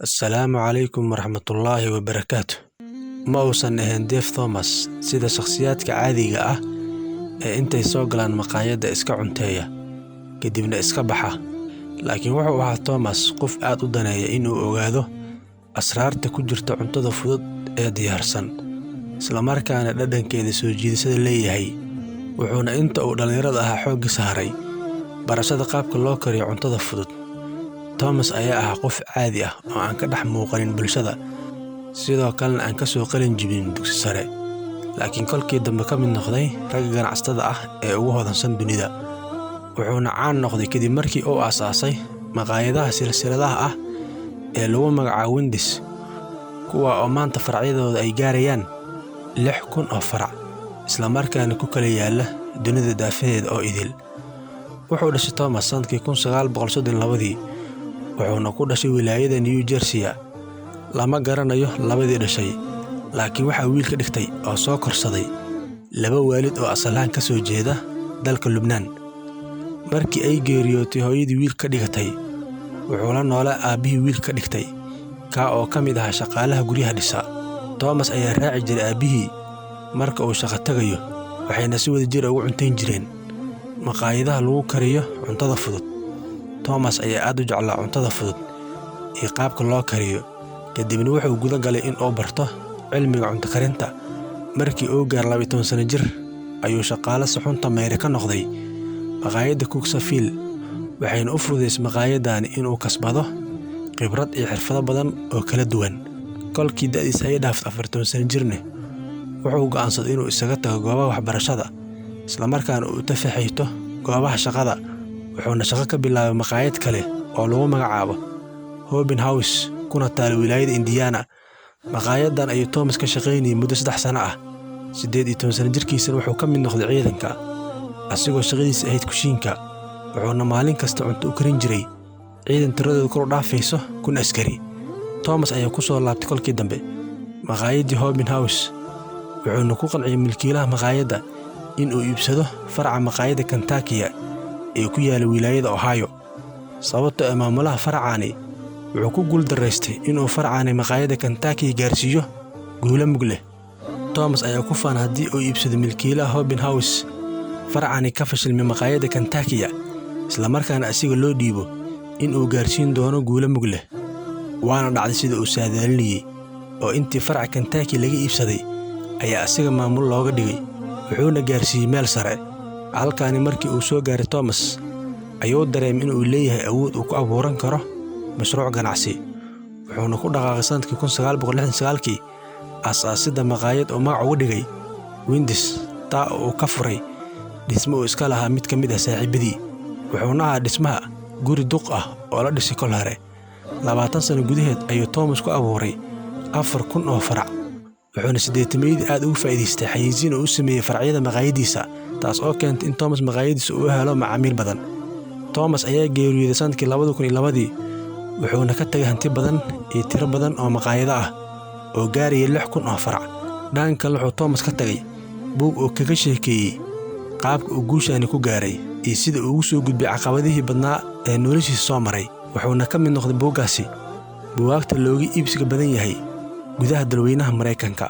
السلام عليكم ورحمة الله وبركاته. ما uusan ahayn Dave Thomas sida shakhsiyaadka caadiga ah ee intay soo galaan maqaayadda iska cunteeya kadibna iska baxa. Laakiin wuxuu ahaa Thomas qof aad u daneeya inuu ogaado asraarta ku jirta cuntada fudud ee diyaarsan, isla markaana dhadhankeeda soo jiidashada leeyahay. Wuxuuna inta uu dhalinyarada ahaa xoogga saaray barashada qaabka loo kariyo cuntada fudud. Thomas ayaa ahaa qof caadi ah oo aan ka dhex muuqanin bulshada, sidoo kalena aan ka soo qalin jibin dugsi sare, laakiin kolkii dambe ka mid noqday ragga ganacsatada ah ee ugu hodansan dunida. Wuxuuna caan noqday kadib markii uu aasaasay maqaayadaha silsiladaha ah ee lagu magacaabo Wendy's, kuwa oo maanta faracyadooda ay gaarayaan 6,000 oo farac, isla markaana ku kala yaala dunida daafaheeda oo idil. Wuxuu dhashay Thomas sanadkii 1932, wuxuuna ku dhashay wilaayada New Jersey. Lama garanayo labadii dhashay, laakiin waxa wiil ka dhigtay oo soo korsaday laba waalid oo asal ahaan ka soo jeeda dalka Lubnaan. Markii ay geeriyootay hooyadii wiil ka dhigatay, wuxuu la noolaa aabihii wiil ka dhigtay, ka oo ka mid ahaa shaqaalaha guryaha dhisa. Thomas ayaa raaci jiray aabihii marka uu shaqo tagayo, waxayna si wadajir ugu cuntayn jireen maqaayadaha lagu kariyo cuntada fudud. Thomas ayaa aad u jeclaa cuntada fudud iyo qaabka loo kariyo, kadibna wuxuu guda galay in uu barto cilmiga cunto karinta. Markii uu gaar 12 sano jir ayuu shaqaale suxunta meeri ka noqday maqaayadda Cooksville, waxayna u fududeysay maqaayadani inuu kasbado khibrad iyo xirfado badan oo kala duwan. Kolkii da'diisa ay dhaaftay 40 sano jirne, wuxuu go'aansaday inuu isaga tago goobaha waxbarashada, isla markaana uu tafaxayto goobaha shaqada. Wuxuuna shaqo ka bilaabay maqaayad kale oo lagu magacaabo Hobin House, kuna taal wilaayada Indiana. Maqaayadan ayuu Thomas ka shaqaynayay muddo 3 sano ah. 18 sano jirkiisana wuxuu ka mid noqday ciidanka, asigoo shaqadiisa ahayd kushiinka. Wuxuuna maalin kasta cunto u karin jiray ciidan tiradoodu kor u dhaafayso 1,000 askari. Thomas ayaa ku soo laabtay kolkii dambe maqaayaddii Hobin House, wuxuuna ku qanciyay milkiilaha maqaayadda inuu iibsado faraca maqaayadda Kentucky ee ku yaala wilaayada Ohio. Sababtoo ah maamulaha faracani wuxuu ku guuldareystay inuu faracani maqaayadda Kentucky gaarsiiyo guulo mug leh. Thomas ayaa ku faan haddii uu iibsado milkiilaha Hobin House faracani ka fashilmay maqaayadda Kentucky, isla markaana asiga loo dhiibo inuu gaarsiin doono guulo mug leh. Waana dhacday sida uu saadaalinayay, oo intii faraca Kentucky laga iibsaday ayaa asiga maamul looga dhigay, wuxuuna gaarsiiyey meel sare. Halkaani markii uu soo gaaray Thomas ayuu dareemay inuu leeyahay awood uu ku abuuran karo mashruuc ganacsi. Wuxuuna ku dhaqaaqay sanadkii 1969 aasaasidda maqaayad oo magac uga dhigay Wendy's, taa oo uu ka furay dhismo uu iska lahaa mid ka mid ah saaxiibadii. Wuxuuna ahaa dhismaha guri duq ah oo la dhisay kol hore. 20 sano gudaheed ayuu Thomas ku abuuray 4,000 oo farac, wuxuuna 80 aad ugu faa'iidaystay xayeysiin oo u sameeyay faracyada maqaayadiisa, taas oo keentay in Thomas maqaayadiisa uu helo macaamiil badan. Thomas ayaa geeriyooday sanadkii 2002, wuxuuna ka tagay hanti badan iyo tiro badan oo maqaayado ah oo gaaraya 6,000 oo farac. Dhanka kale wuxuu Thomas ka tagay buug oo kaga sheekeeyay qaabka uu guushaani ku gaaray iyo sida uu ugu soo gudbay caqabadihii badnaa ee noloshiisa soo maray. Wuxuuna ka mid noqday buuggaasi buugaagta looga iibsiga badan yahay gudaha dalweynaha Mareykanka.